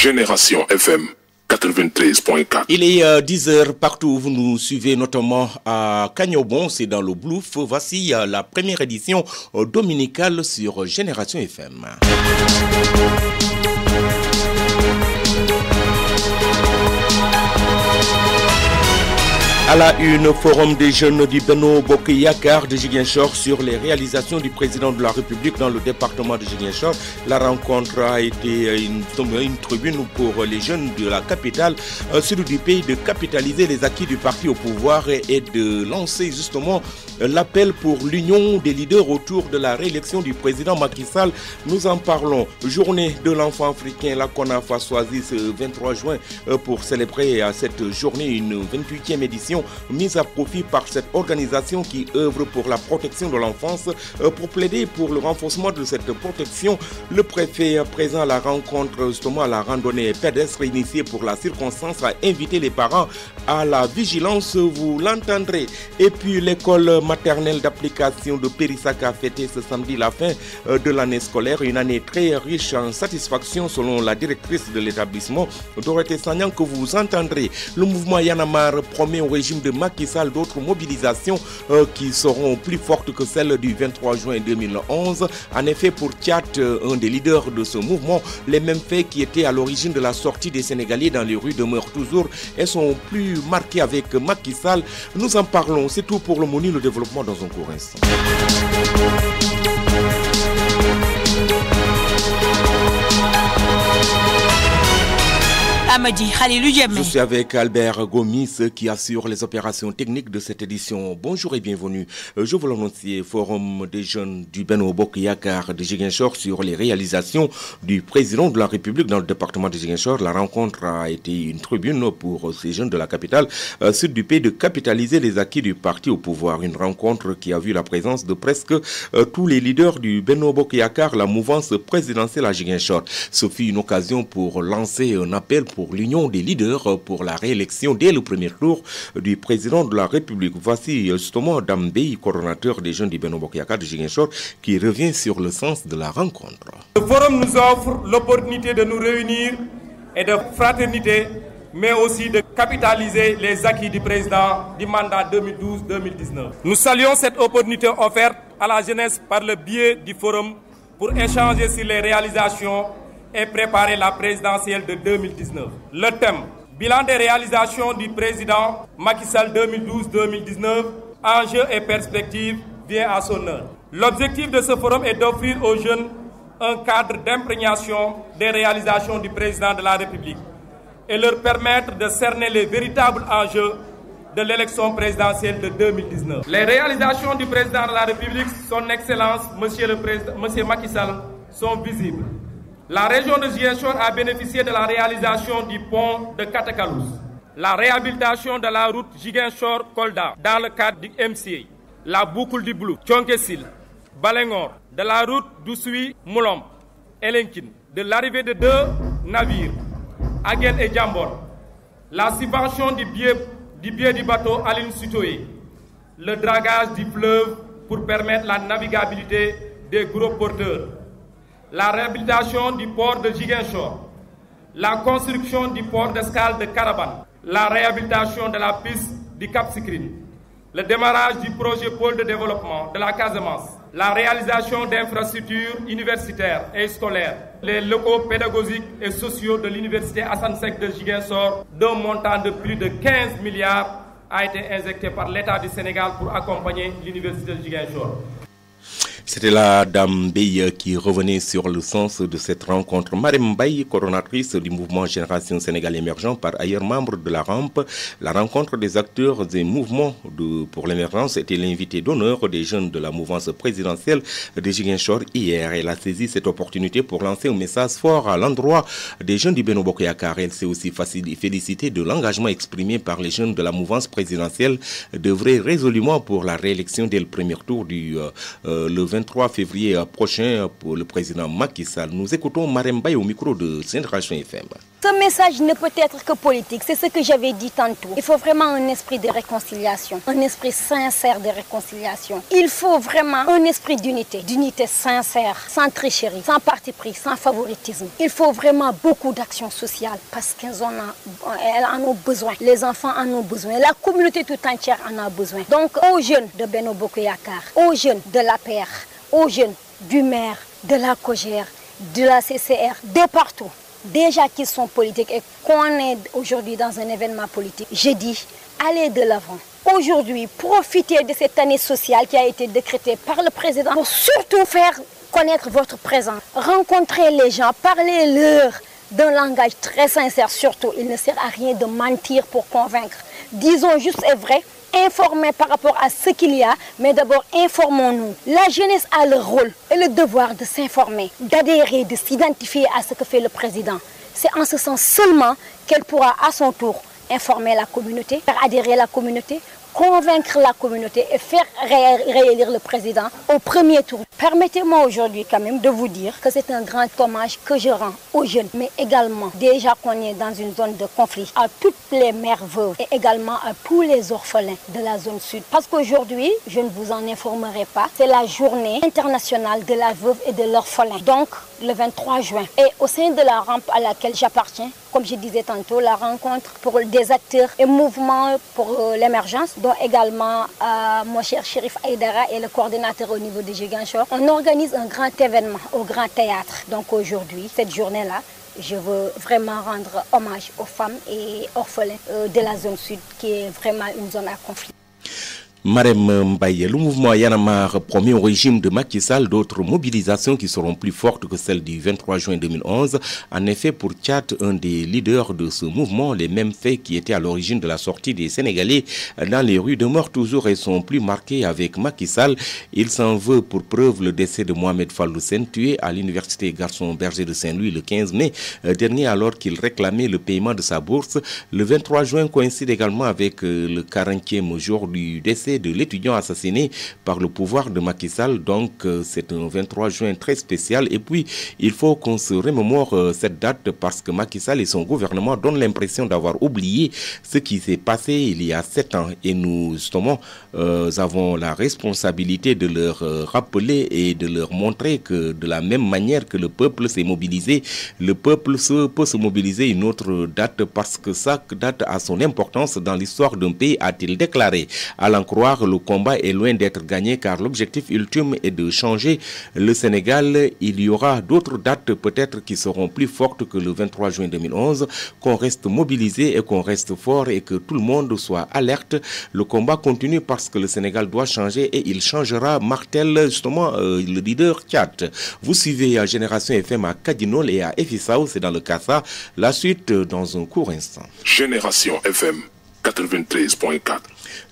Génération FM 93.4. Il est 10h partout où vous nous suivez, notamment à Cagnobon, c'est dans le Bluff. Voici la première édition dominicale sur Génération FM. À la une, forum des jeunes du Benno Bokk Yakaar de Ziguinchor sur les réalisations du président de la République dans le département de Ziguinchor. La rencontre a été une tribune pour les jeunes de la capitale sud du pays de capitaliser les acquis du parti au pouvoir et de lancer justement l'appel pour l'union des leaders autour de la réélection du président Macky Sall. Nous en parlons. Journée de l'enfant africain, la CONAF a choisi ce 23 juin pour célébrer cette journée une 28e édition mise à profit par cette organisation qui œuvre pour la protection de l'enfance. Pour plaider pour le renforcement de cette protection, le préfet présent à la rencontre, justement à la randonnée pédestre initiée pour la circonstance, a invité les parents à la vigilance, vous l'entendrez. Et puis l'école maternelle d'application de Périssac a fêté ce samedi la fin de l'année scolaire, une année très riche en satisfaction selon la directrice de l'établissement, Dorothée Sagnan, que vous entendrez. Le mouvement Y en a marre promet au régime de Macky Sall d'autres mobilisations qui seront plus fortes que celles du 23 juin 2011. En effet, pour Tchat, un des leaders de ce mouvement, les mêmes faits qui étaient à l'origine de la sortie des Sénégalais dans les rues demeurent toujours et sont plus marqués avec Macky Sall. Nous en parlons, c'est tout pour le menu, le développement dans un court instant. Je suis avec Albert Gomis qui assure les opérations techniques de cette édition. Bonjour et bienvenue. Je vous l'annonce, forum des jeunes du Benno Bokk Yakaar de Ziguinchor sur les réalisations du président de la République dans le département de Ziguinchor. La rencontre a été une tribune pour ces jeunes de la capitale sud du pays de capitaliser les acquis du parti au pouvoir. Une rencontre qui a vu la présence de presque tous les leaders du Benno Bokk Yakaar, la mouvance présidentielle à Ziguinchor. Ce fut une occasion pour lancer un appel pour l'union des leaders pour la réélection dès le premier tour du président de la République. Voici justement Dame Bey, coordonnateur des jeunes du Benno Bokk Yakaar de Ziguinchor, qui revient sur le sens de la rencontre. Le forum nous offre l'opportunité de nous réunir et de fraternité, mais aussi de capitaliser les acquis du président du mandat 2012-2019. Nous saluons cette opportunité offerte à la jeunesse par le biais du forum pour échanger sur les réalisations et préparer la présidentielle de 2019. Le thème, bilan des réalisations du président Macky Sall 2012-2019, enjeux et perspectives, vient à son heure. L'objectif de ce forum est d'offrir aux jeunes un cadre d'imprégnation des réalisations du président de la République et leur permettre de cerner les véritables enjeux de l'élection présidentielle de 2019. Les réalisations du président de la République, son Excellence, Monsieur Macky Sall, sont visibles. La région de Ziguinchor a bénéficié de la réalisation du pont de Katakalouz, la réhabilitation de la route Ziguinchor-Kolda dans le cadre du MCA, la boucle du Blou, Thionkesil, Balengor, de la route d'Oussouy-Moulomb, Elenkin, de l'arrivée de 2 navires, Agen et Djambor, la subvention du billet du bateau Aline Sitoé, le dragage du fleuve pour permettre la navigabilité des gros porteurs, la réhabilitation du port de Ziguinchor, la construction du port d'escale de Caraban, la réhabilitation de la piste du Cap Skirring, le démarrage du projet pôle de développement de la Casamance, la réalisation d'infrastructures universitaires et scolaires, les locaux pédagogiques et sociaux de l'université Assane Seck de Ziguinchor, d'un montant de plus de 15 milliards a été injecté par l'État du Sénégal pour accompagner l'université de Ziguinchor. C'était la Dame Bey qui revenait sur le sens de cette rencontre. Marème Baye, coordonnatrice du mouvement Génération Sénégal Émergent, par ailleurs membre de la RAMP. La rencontre des acteurs des mouvements pour l'émergence était l'invité d'honneur des jeunes de la mouvance présidentielle de Ziguinchor hier. Elle a saisi cette opportunité pour lancer un message fort à l'endroit des jeunes du Benno Bokk Yakaar. Elle s'est aussi félicitée de l'engagement exprimé par les jeunes de la mouvance présidentielle d'œuvrer résolument pour la réélection dès le premier tour le 23 février prochain pour le président Macky Sall. Nous écoutons Marème Baye au micro de Génération FM. Ce message ne peut être que politique, c'est ce que j'avais dit tantôt. Il faut vraiment un esprit de réconciliation, un esprit sincère de réconciliation. Il faut vraiment un esprit d'unité sincère, sans tricherie, sans parti pris, sans favoritisme. Il faut vraiment beaucoup d'actions sociales parce qu'elles en ont besoin. Les enfants en ont besoin, la communauté tout entière en a besoin. Donc aux jeunes de Benno Bokk Yakaar, aux jeunes de l'APR, aux jeunes du maire, de la COJER, de la CCR, de partout, déjà qu'ils sont politiques et qu'on est aujourd'hui dans un événement politique, je dis, allez de l'avant. Aujourd'hui, profitez de cette année sociale qui a été décrétée par le président pour surtout faire connaître votre présence. Rencontrez les gens, parlez-leur d'un langage très sincère surtout. Il ne sert à rien de mentir pour convaincre. Disons juste et vrai, informer par rapport à ce qu'il y a, mais d'abord informons-nous. La jeunesse a le rôle et le devoir de s'informer, d'adhérer, de s'identifier à ce que fait le président. C'est en ce sens seulement qu'elle pourra à son tour informer la communauté, faire adhérer la communauté, convaincre la communauté et faire réélire le président au premier tour. Permettez-moi aujourd'hui quand même de vous dire que c'est un grand hommage que je rends aux jeunes, mais également, déjà qu'on est dans une zone de conflit, à toutes les mères veuves et également à tous les orphelins de la zone sud. Parce qu'aujourd'hui, je ne vous en informerai pas, c'est la journée internationale de la veuve et de l'orphelin. Donc, le 23 juin. Et au sein de la rampe à laquelle j'appartiens, comme je disais tantôt, la rencontre pour des acteurs et mouvements pour l'émergence, dont également mon cher Chérif Aïdara est le coordinateur au niveau de Ziguinchor. On organise un grand événement au Grand Théâtre. Donc aujourd'hui, cette journée-là, je veux vraiment rendre hommage aux femmes et orphelins de la zone sud, qui est vraiment une zone à conflit. Marème Mbaye, le mouvement Y en a marre promet au régime de Macky Sall d'autres mobilisations qui seront plus fortes que celles du 23 juin 2011. En effet, pour Tchad, un des leaders de ce mouvement, les mêmes faits qui étaient à l'origine de la sortie des Sénégalais dans les rues demeurent toujours et sont plus marqués avec Macky Sall. Il s'en veut pour preuve le décès de Mohamed Falloussen, tué à l'université Garçon Berger de Saint-Louis le 15 mai dernier alors qu'il réclamait le paiement de sa bourse. Le 23 juin coïncide également avec le 40e jour du décès de l'étudiant assassiné par le pouvoir de Macky Sall. Donc c'est un 23 juin très spécial et puis il faut qu'on se remémore cette date parce que Macky Sall et son gouvernement donnent l'impression d'avoir oublié ce qui s'est passé il y a 7 ans et nous justement avons la responsabilité de leur rappeler et de leur montrer que de la même manière que le peuple s'est mobilisé, le peuple peut se mobiliser une autre date parce que chaque date a son importance dans l'histoire d'un pays, a-t-il déclaré. À l'en croire, le combat est loin d'être gagné car l'objectif ultime est de changer le Sénégal. Il y aura d'autres dates peut-être qui seront plus fortes que le 23 juin 2011, qu'on reste mobilisé et qu'on reste fort et que tout le monde soit alerte. Le combat continue parce que le Sénégal doit changer et il changera, martèle justement le leader Tchad. Vous suivez à Génération FM à Kadinol et à Efisao, c'est dans le Kassa. La suite dans un court instant. Génération FM 93.4.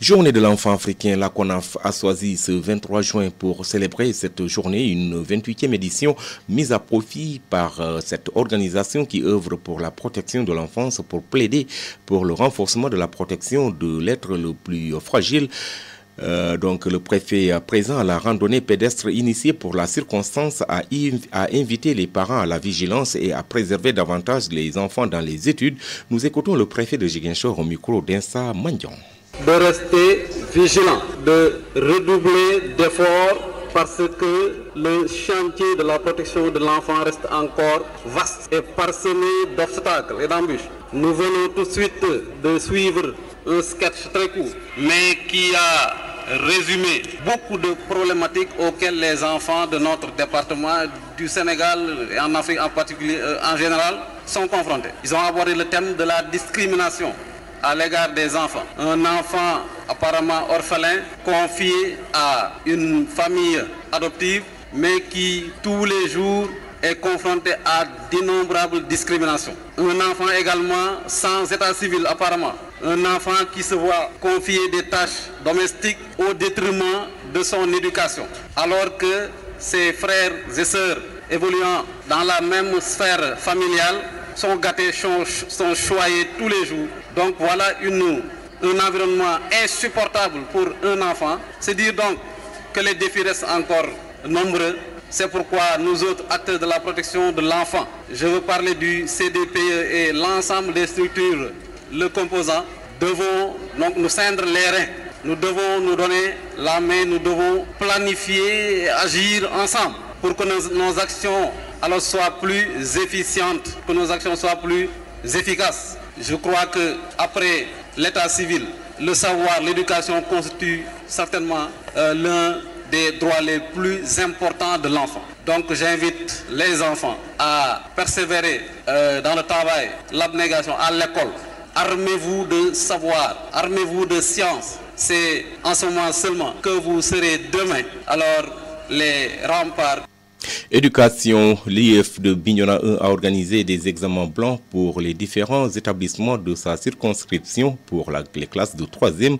Journée de l'enfant africain, la CONAF a choisi ce 23 juin pour célébrer cette journée, une 28e édition mise à profit par cette organisation qui œuvre pour la protection de l'enfance, pour plaider pour le renforcement de la protection de l'être le plus fragile. Donc le préfet présent à la randonnée pédestre initiée pour la circonstance a invité les parents à la vigilance et à préserver davantage les enfants dans les études. Nous écoutons le préfet de Ziguinchor au micro d'Insa Mandion. De rester vigilant, de redoubler d'efforts parce que le chantier de la protection de l'enfant reste encore vaste et parsemé d'obstacles et d'embûches. Nous venons tout de suite de suivre un sketch très court, mais qui a résumé beaucoup de problématiques auxquelles les enfants de notre département, du Sénégal et en Afrique en particulier, en général, sont confrontés. Ils ont abordé le thème de la discrimination à l'égard des enfants. Un enfant apparemment orphelin confié à une famille adoptive, mais qui tous les jours est confronté à d'innombrables discriminations. Un enfant également sans état civil apparemment. Un enfant qui se voit confier des tâches domestiques au détriment de son éducation. Alors que ses frères et sœurs évoluant dans la même sphère familiale sont gâtés, sont choyés tous les jours. Donc voilà un environnement insupportable pour un enfant. C'est dire donc que les défis restent encore nombreux. C'est pourquoi nous autres acteurs de la protection de l'enfant, je veux parler du CDPE et l'ensemble des structures le composant, devons donc nous ceindre les reins. Nous devons nous donner la main, nous devons planifier et agir ensemble pour que nos actions alors soient plus efficientes, que nos actions soient plus efficaces. Je crois qu'après l'état civil, le savoir, l'éducation constitue certainement l'un des droits les plus importants de l'enfant. Donc j'invite les enfants à persévérer dans le travail, l'abnégation à l'école. Armez-vous de savoir, armez-vous de science. C'est en ce moment seulement que vous serez demain. Alors les remparts. Éducation, l'IF de Bignona 1 a organisé des examens blancs pour les différents établissements de sa circonscription pour les classes de 3e.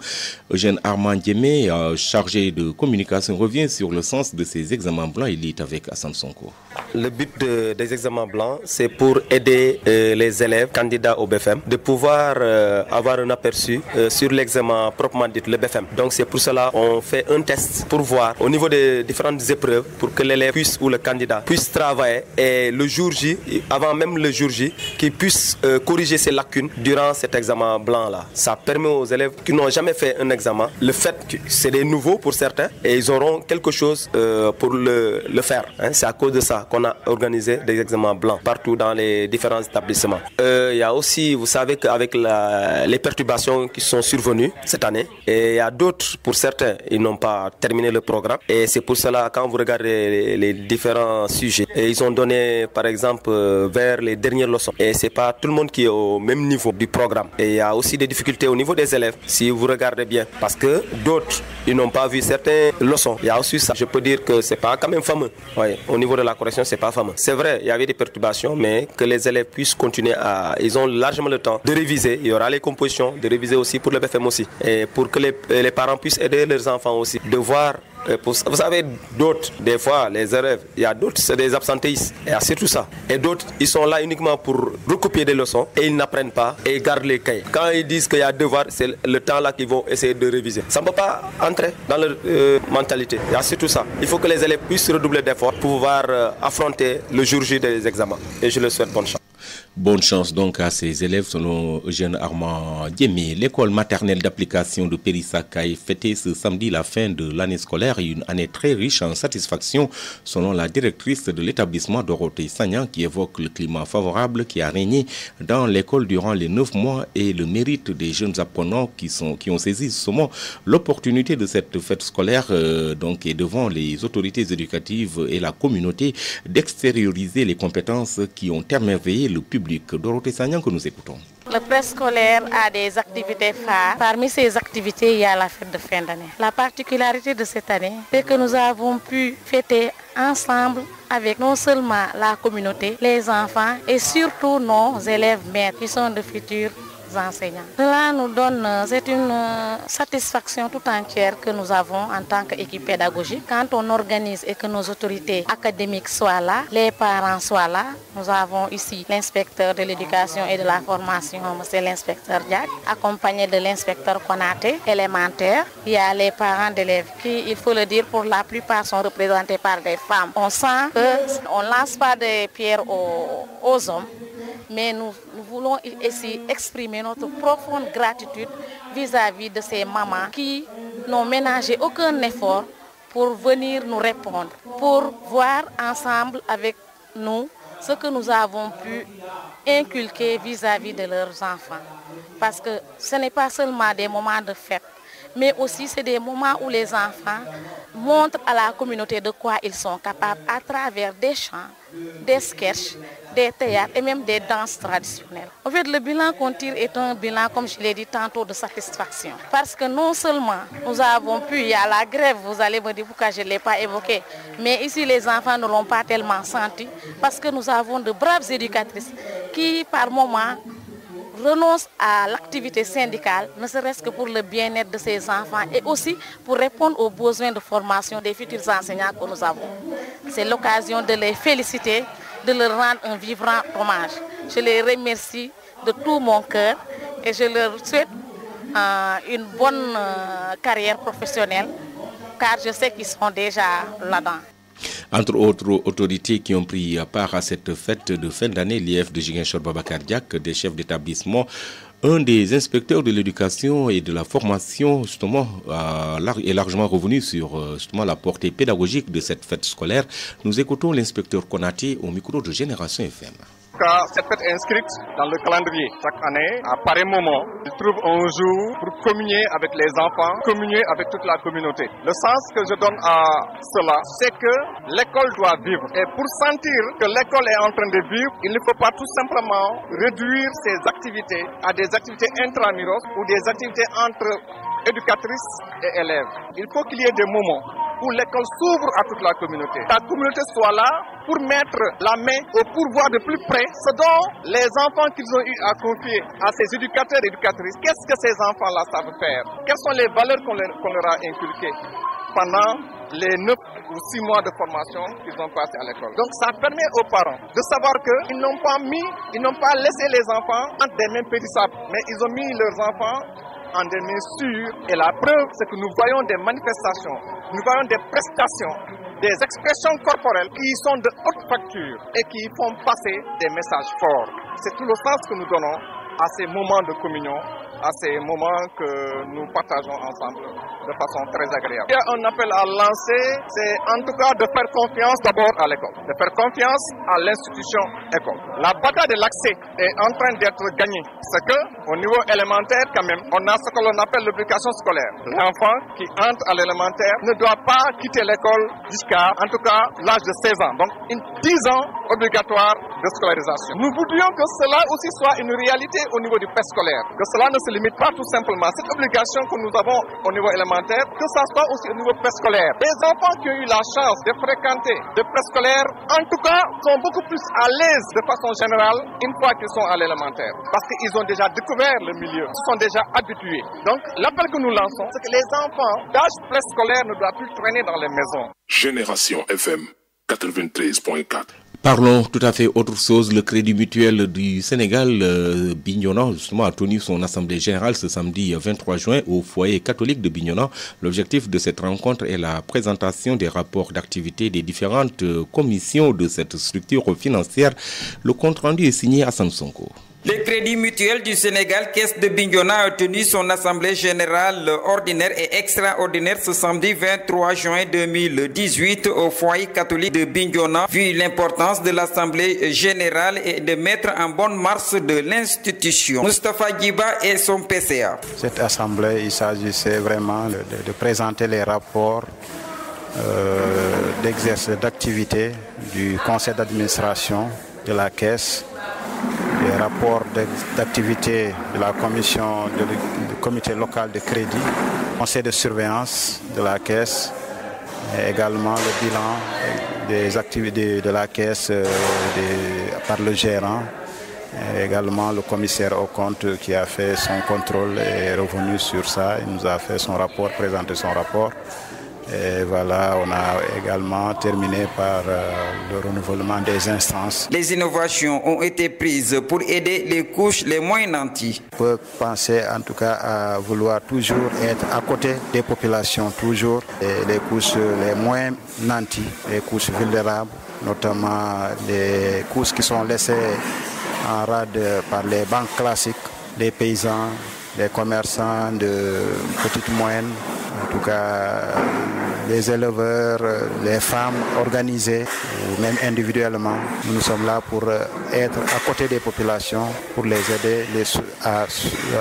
Eugène Armand Diémé, chargé de communication, revient sur le sens de ces examens blancs. Il est avec Hassan Sonko. Le but des examens blancs, c'est pour aider les élèves candidats au BFM de pouvoir avoir un aperçu sur l'examen proprement dit, le BFM. Donc c'est pour cela qu'on fait un test pour voir au niveau des différentes épreuves pour que l'élève puisse ou le candidat puisse travailler et le jour J, avant même le jour J, qu'il puisse corriger ses lacunes durant cet examen blanc-là. Ça permet aux élèves qui n'ont jamais fait un examen, le fait que c'est des nouveaux pour certains et ils auront quelque chose pour le faire. Hein. C'est à cause de ça qu'on a organisé des examens blancs partout dans les différents établissements. Il y a aussi, vous savez qu'avec les perturbations qui sont survenues cette année, et il y a d'autres, pour certains, ils n'ont pas terminé le programme. Et c'est pour cela, quand vous regardez les différents sujets, et ils ont donné, par exemple, vers les dernières leçons. Et c'est pas tout le monde qui est au même niveau du programme. Et il y a aussi des difficultés au niveau des élèves, si vous regardez bien. Parce que d'autres, ils n'ont pas vu certaines leçons. Il y a aussi ça. Je peux dire que c'est pas quand même fameux. Oui, au niveau de la correction, c'est pas fameux. C'est vrai, il y avait des perturbations, mais que les élèves puissent continuer à... Ils ont largement le temps de réviser. Il y aura les compositions, de réviser aussi pour le BFM aussi. Et pour que les parents puissent aider leurs enfants aussi. De voir... Vous savez, d'autres, des fois, les élèves, il y a d'autres, c'est des absentéistes. Et c'est tout ça. Et d'autres, ils sont là uniquement pour recopier des leçons et ils n'apprennent pas et ils gardent les cahiers. Quand ils disent qu'il y a devoir, c'est le temps là qu'ils vont essayer de réviser. Ça ne peut pas entrer dans leur mentalité. Il y a surtout ça. Il faut que les élèves puissent redoubler d'efforts pour pouvoir affronter le jour J des examens. Et je leur souhaite bonne chance. Bonne chance donc à ces élèves selon Eugène Armand Diémé. L'école maternelle d'application de Périssaka a fêté ce samedi la fin de l'année scolaire et une année très riche en satisfaction selon la directrice de l'établissement Dorothée Sagnan qui évoque le climat favorable qui a régné dans l'école durant les 9 mois et le mérite des jeunes apprenants qui ont saisi justement l'opportunité de cette fête scolaire donc et devant les autorités éducatives et la communauté d'extérioriser les compétences qui ont émerveillé le public. Dorothée Sagnan que nous écoutons. Le préscolaire a des activités phares. Parmi ces activités, il y a la fête de fin d'année. La particularité de cette année, c'est que nous avons pu fêter ensemble avec non seulement la communauté, les enfants et surtout nos élèves maîtres qui sont de futurs enseignants. Cela nous donne, c'est une satisfaction tout entière que nous avons en tant qu'équipe pédagogique. Quand on organise et que nos autorités académiques soient là, les parents soient là, nous avons ici l'inspecteur de l'éducation et de la formation, c'est l'inspecteur Diak, accompagné de l'inspecteur Konaté, élémentaire. Il y a les parents d'élèves qui, il faut le dire, pour la plupart sont représentés par des femmes. On sent qu'on ne lance pas des pierres aux hommes, mais nous voulons ici exprimer notre profonde gratitude vis-à-vis de ces mamans qui n'ont ménagé aucun effort pour venir nous répondre, pour voir ensemble avec nous ce que nous avons pu inculquer vis-à-vis de leurs enfants. Parce que ce n'est pas seulement des moments de fête, mais aussi c'est des moments où les enfants montrent à la communauté de quoi ils sont capables à travers des chants, des sketchs, des théâtres et même des danses traditionnelles. En fait, le bilan qu'on tire est un bilan, comme je l'ai dit tantôt, de satisfaction. Parce que non seulement nous avons pu, il y a la grève, vous allez me dire pourquoi je ne l'ai pas évoqué, mais ici les enfants ne l'ont pas tellement senti parce que nous avons de braves éducatrices qui, par moments, renoncent à l'activité syndicale, ne serait-ce que pour le bien-être de ces enfants et aussi pour répondre aux besoins de formation des futurs enseignants que nous avons. C'est l'occasion de les féliciter, de leur rendre un vibrant hommage. Je les remercie de tout mon cœur et je leur souhaite une bonne carrière professionnelle car je sais qu'ils sont déjà là-dedans. Entre autres autorités qui ont pris part à cette fête de fin d'année, l'IEF de Ziguinchor Babacar Diack, des chefs d'établissement, un des inspecteurs de l'éducation et de la formation justement est largement revenu sur justement la portée pédagogique de cette fête scolaire. Nous écoutons l'inspecteur Konaté au micro de Génération FM. Cette fête est inscrite dans le calendrier. Chaque année, à pareil moment, ils trouvent un jour pour communier avec les enfants, communier avec toute la communauté. Le sens que je donne à cela, c'est que l'école doit vivre. Et pour sentir que l'école est en train de vivre, il ne faut pas tout simplement réduire ses activités à des activités intramuros ou des activités entre éducatrices et élèves. Il faut qu'il y ait des moments où l'école s'ouvre à toute la communauté. La communauté soit là pour mettre la main au pourvoir de plus près ce dont les enfants qu'ils ont eu à confier à ces éducateurs et éducatrices. Qu'est-ce que ces enfants-là savent faire? Quelles sont les valeurs qu'on leur a inculquées pendant les 9 ou 6 mois de formation qu'ils ont passé à l'école. Donc ça permet aux parents de savoir qu'ils n'ont pas laissé les enfants entre des mains périssables, mais ils ont mis leurs enfants en des mains sûres. Et la preuve, c'est que nous voyons des manifestations, nous voyons des prestations, des expressions corporelles qui sont de haute facture et qui font passer des messages forts. C'est tout le sens que nous donnons à ces moments de communion, à ces moments que nous partageons ensemble de façon très agréable. Il y a un appel à lancer, c'est en tout cas de faire confiance d'abord à l'école, de faire confiance à l'institution école. La bataille de l'accès est en train d'être gagnée. C'est que au niveau élémentaire quand même, on a ce que l'on appelle l'éducation scolaire. L'enfant qui entre à l'élémentaire ne doit pas quitter l'école jusqu'à en tout cas l'âge de 16 ans. Donc 10 ans obligatoire de scolarisation. Nous voudrions que cela aussi soit une réalité au niveau du préscolaire, que cela ne se limite pas tout simplement à cette obligation que nous avons au niveau élémentaire, que ça soit aussi au niveau préscolaire. Les enfants qui ont eu la chance de fréquenter le préscolaire, en tout cas, sont beaucoup plus à l'aise de façon générale une fois qu'ils sont à l'élémentaire, parce qu'ils ont déjà découvert le milieu, ils sont déjà habitués. Donc, l'appel que nous lançons, c'est que les enfants d'âge préscolaire ne doivent plus traîner dans les maisons. Génération FM 93.4. Parlons tout à fait autre chose. Le Crédit Mutuel du Sénégal, Bignona, justement, a tenu son assemblée générale ce samedi 23 juin au foyer catholique de Bignona. L'objectif de cette rencontre est la présentation des rapports d'activité des différentes commissions de cette structure financière. Le compte-rendu est signé à Samsonko. Le Crédit Mutuel du Sénégal, Caisse de Bignona, a tenu son assemblée générale ordinaire et extraordinaire ce samedi 23 juin 2018 au foyer catholique de Bignona. Vu l'importance de l'assemblée générale et de mettre en bonne marche de l'institution, Moustapha Djiba et son PCA. Cette assemblée, il s'agissait vraiment de présenter les rapports d'exercice d'activité du conseil d'administration de la Caisse, les rapports d'activité de la commission du comité local de crédit, conseil de surveillance de la Caisse, et également le bilan des activités de la Caisse par le gérant, et également le commissaire au compte qui a fait son contrôle et est revenu sur ça. Il nous a fait son rapport, présenté son rapport. Et voilà, on a également terminé par le renouvellement des instances. Les innovations ont été prises pour aider les couches les moins nanties. On peut penser en tout cas à vouloir toujours être à côté des populations, toujours les couches les moins nanties, les couches vulnérables, notamment les couches qui sont laissées en rade par les banques classiques, les paysans, les commerçants de petites moyennes, en tout cas les éleveurs, les femmes organisées ou même individuellement. Nous sommes là pour être à côté des populations, pour les aider à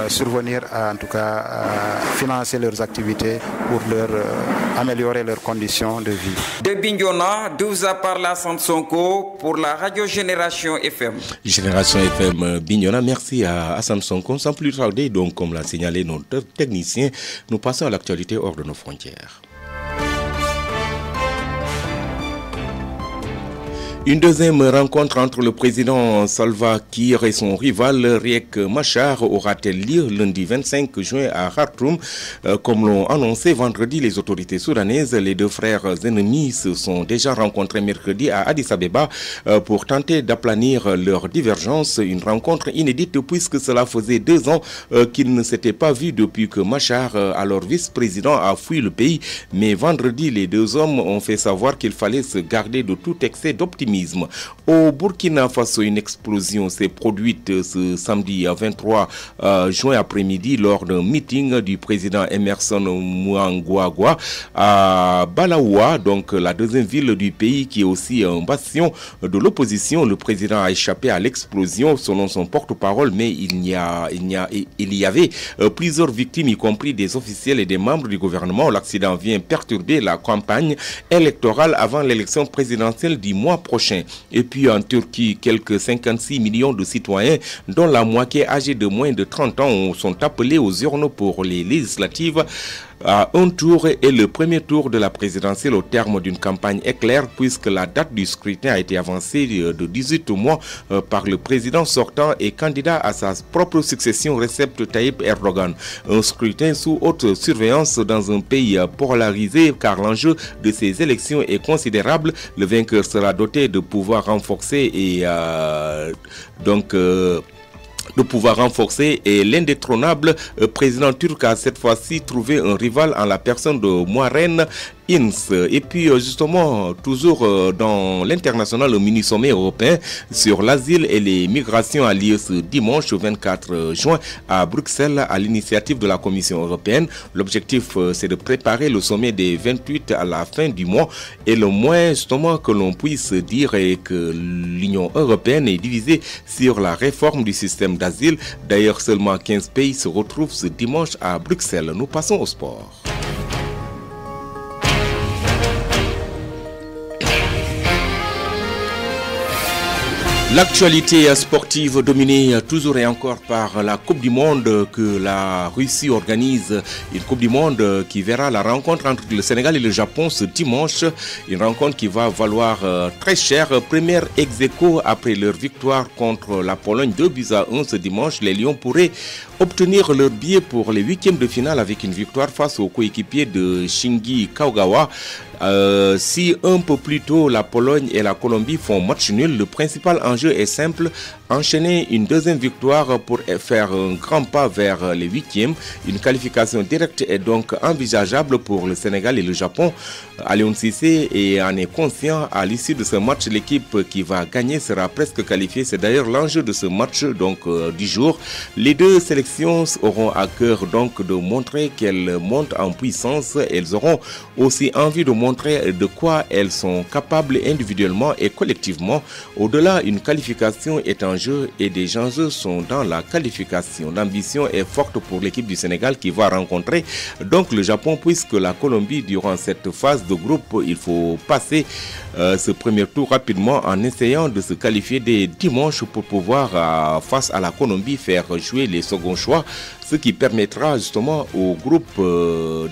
survenir, en tout cas à financer leurs activités pour améliorer leurs conditions de vie. De Bignona, Douza Parla Samsonko pour la radio Génération FM. Génération FM Bignona, merci à Hassan Sonko. Sans plus tarder, donc comme l'a signalé notre technicien, nous passons à l'actualité hors de nos frontières. Une deuxième rencontre entre le président Salva Kiir et son rival Riek Machar aura-t-elle lieu lundi 25 juin à Khartoum. Comme l'ont annoncé vendredi les autorités soudanaises, les deux frères ennemis se sont déjà rencontrés mercredi à Addis Abeba pour tenter d'aplanir leurs divergences. Une rencontre inédite puisque cela faisait 2 ans qu'ils ne s'étaient pas vus depuis que Machar, alors vice-président, a fui le pays. Mais vendredi, les deux hommes ont fait savoir qu'il fallait se garder de tout excès d'optimisme. Au Burkina Faso, une explosion s'est produite ce samedi 23 juin après-midi lors d'un meeting du président Emerson Mnangagwa à Balaoua, donc la deuxième ville du pays qui est aussi un bastion de l'opposition. Le président a échappé à l'explosion selon son porte-parole, mais il y avait plusieurs victimes, y compris des officiels et des membres du gouvernement. L'accident vient perturber la campagne électorale avant l'élection présidentielle du mois prochain. Et puis en Turquie, quelques 56 millions de citoyens, dont la moitié âgés de moins de 30 ans, sont appelés aux urnes pour les législatives. À un tour et le premier tour de la présidentielle au terme d'une campagne éclair puisque la date du scrutin a été avancée de 18 mois par le président sortant et candidat à sa propre succession Recep Tayyip Erdogan. Un scrutin sous haute surveillance dans un pays polarisé car l'enjeu de ces élections est considérable. Le vainqueur sera doté de pouvoirs renforcés et et l'indétrônable président turc a cette fois-ci trouvé un rival en la personne de Muharrem Ince. Et puis justement, toujours dans l'international, le mini-sommet européen sur l'asile et les migrations a lieu ce dimanche 24 juin à Bruxelles à l'initiative de la Commission européenne. L'objectif, c'est de préparer le sommet des 28 à la fin du mois. Et le moins justement que l'on puisse dire est que l'Union européenne est divisée sur la réforme du système d'asile. D'ailleurs, seulement 15 pays se retrouvent ce dimanche à Bruxelles. Nous passons au sport. L'actualité sportive dominée toujours et encore par la Coupe du Monde que la Russie organise. Une Coupe du Monde qui verra la rencontre entre le Sénégal et le Japon ce dimanche. Une rencontre qui va valoir très cher. Première ex-aequo après leur victoire contre la Pologne 2-1 ce dimanche. Les Lions pourraient obtenir leur billet pour les 8e de finale avec une victoire face aux coéquipiers de Shinji Kagawa. Si un peu plus tôt la Pologne et la Colombie font match nul, le principal enjeu est simple, enchaîner une deuxième victoire pour faire un grand pas vers les 8e. Une qualification directe est donc envisageable pour le Sénégal et le Japon. Aliou Cissé en est conscient. À l'issue de ce match, l'équipe qui va gagner sera presque qualifiée. C'est d'ailleurs l'enjeu de ce match du jour. Les deux sélections auront à cœur donc de montrer qu'elles montent en puissance. Elles auront aussi envie de montrer de quoi elles sont capables individuellement et collectivement. Au-delà, une qualification est en jeu et des enjeux sont dans la qualification. L'ambition est forte pour l'équipe du Sénégal qui va rencontrer donc le Japon puisque la Colombie, durant cette phase de groupe, il faut passer ce premier tour rapidement en essayant de se qualifier dès dimanche pour pouvoir, face à la Colombie, faire jouer les seconds choix. Ce qui permettra justement au groupe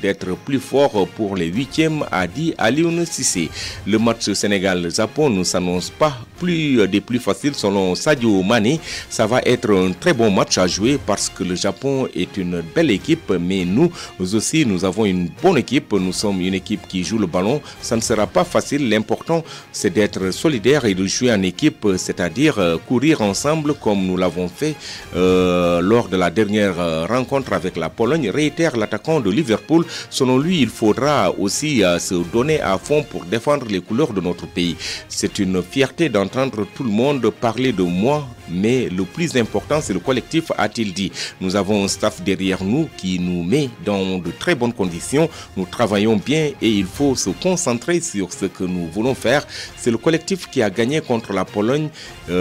d'être plus fort pour les 8e, a dit Aliou Cissé. Le match Sénégal-Japon ne s'annonce pas des plus faciles selon Sadio Mané. Ça va être un très bon match à jouer parce que le Japon est une belle équipe, mais nous aussi nous avons une bonne équipe. Nous sommes une équipe qui joue le ballon. Ça ne sera pas facile. L'important c'est d'être solidaire et de jouer en équipe, c'est-à-dire courir ensemble comme nous l'avons fait lors de la dernière rencontre avec la Pologne, réitère l'attaquant de Liverpool. Selon lui, il faudra aussi se donner à fond pour défendre les couleurs de notre pays. C'est une fierté d'entendre tout le monde parler de moi, mais le plus important, c'est le collectif, a-t-il dit. Nous avons un staff derrière nous qui nous met dans de très bonnes conditions. Nous travaillons bien et il faut se concentrer sur ce que nous voulons faire. C'est le collectif qui a gagné contre la Pologne.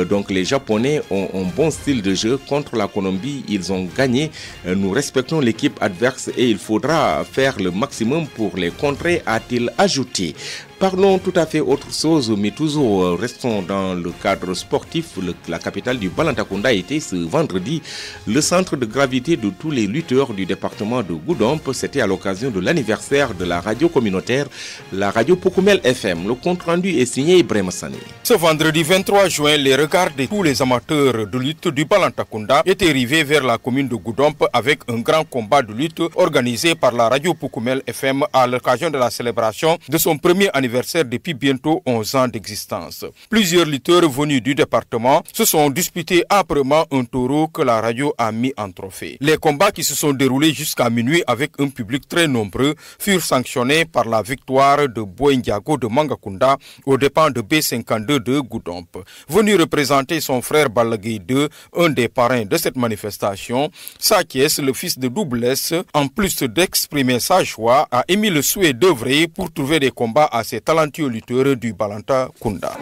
Donc les Japonais ont un bon style de jeu. Contre la Colombie, ils ont gagné. Nous respectons l'équipe adverse et il faudra faire le maximum pour les contrer, a-t-il ajouté. Parlons tout à fait autre chose, mais toujours restons dans le cadre sportif. La capitale du Balantakunda était ce vendredi le centre de gravité de tous les lutteurs du département de Goudomp. C'était à l'occasion de l'anniversaire de la radio communautaire, la radio Poukoumel FM. Le compte-rendu est signé Ibrahim Sané. Ce vendredi 23 juin, les regards de tous les amateurs de lutte du Balantakunda étaient rivés vers la commune de Goudomp avec un grand combat de lutte organisé par la radio Poukoumel FM à l'occasion de la célébration de son premier anniversaire depuis bientôt 11 ans d'existence. Plusieurs lutteurs venus du département se sont disputés âprement un taureau que la radio a mis en trophée. Les combats qui se sont déroulés jusqu'à minuit avec un public très nombreux furent sanctionnés par la victoire de Boendiago de Mangakunda aux dépens de B52 de Goudomp. Venu représenter son frère Balagui II, un des parrains de cette manifestation, Sakies, le fils de Doublesse, en plus d'exprimer sa joie, a émis le souhait d'œuvrer pour trouver des combats à ses talentueux lutteurs du Balantakunda.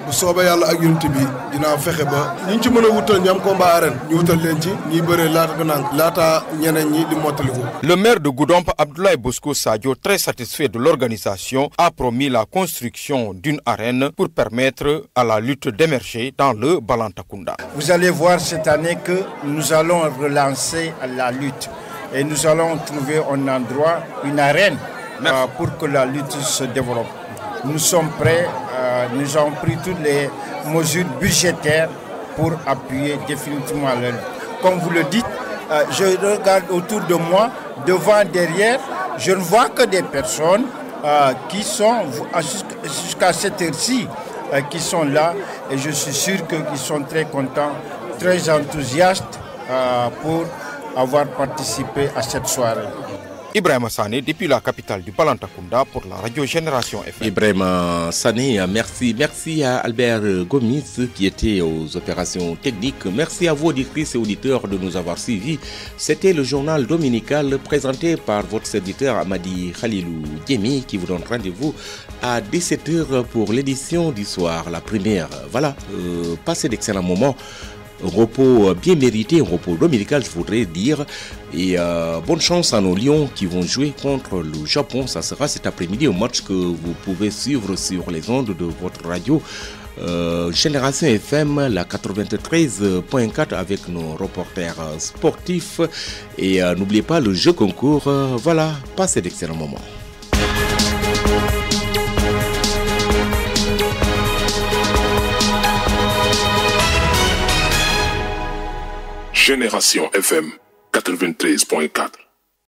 Le maire de Goudomp, Abdoulaye Bosco Sadio, très satisfait de l'organisation, a promis la construction d'une arène pour permettre à la lutte d'émerger dans le Balantakunda. Vous allez voir cette année que nous allons relancer la lutte et nous allons trouver un endroit, une arène pour que la lutte se développe. Nous sommes prêts, nous avons pris toutes les mesures budgétaires pour appuyer définitivement la lutte. Comme vous le dites, je regarde autour de moi, devant, derrière, je ne vois que des personnes qui sont, jusqu'à cette heure-ci, qui sont là, et je suis sûr qu'ils sont très contents, très enthousiastes pour avoir participé à cette soirée. Ibrahim Sané, depuis la capitale du Balantakunda pour la radio Génération FM. Ibrahim Sané, merci à Albert Gomis qui était aux opérations techniques. Merci à vous, auditrices et auditeurs, de nous avoir suivis. C'était le journal dominical présenté par votre serviteur Amadi Khalilou Diemi qui vous donne rendez-vous à 17h pour l'édition du soir, la première. Voilà, passez d'excellents moments. Repos bien mérité, un repos dominical, je voudrais dire. Et bonne chance à nos Lions qui vont jouer contre le Japon. Ça sera cet après-midi, un match que vous pouvez suivre sur les ondes de votre radio Génération FM, la 93.4 avec nos reporters sportifs. Et n'oubliez pas le jeu concours. Voilà, passez d'excellents moments. Génération FM 93.4.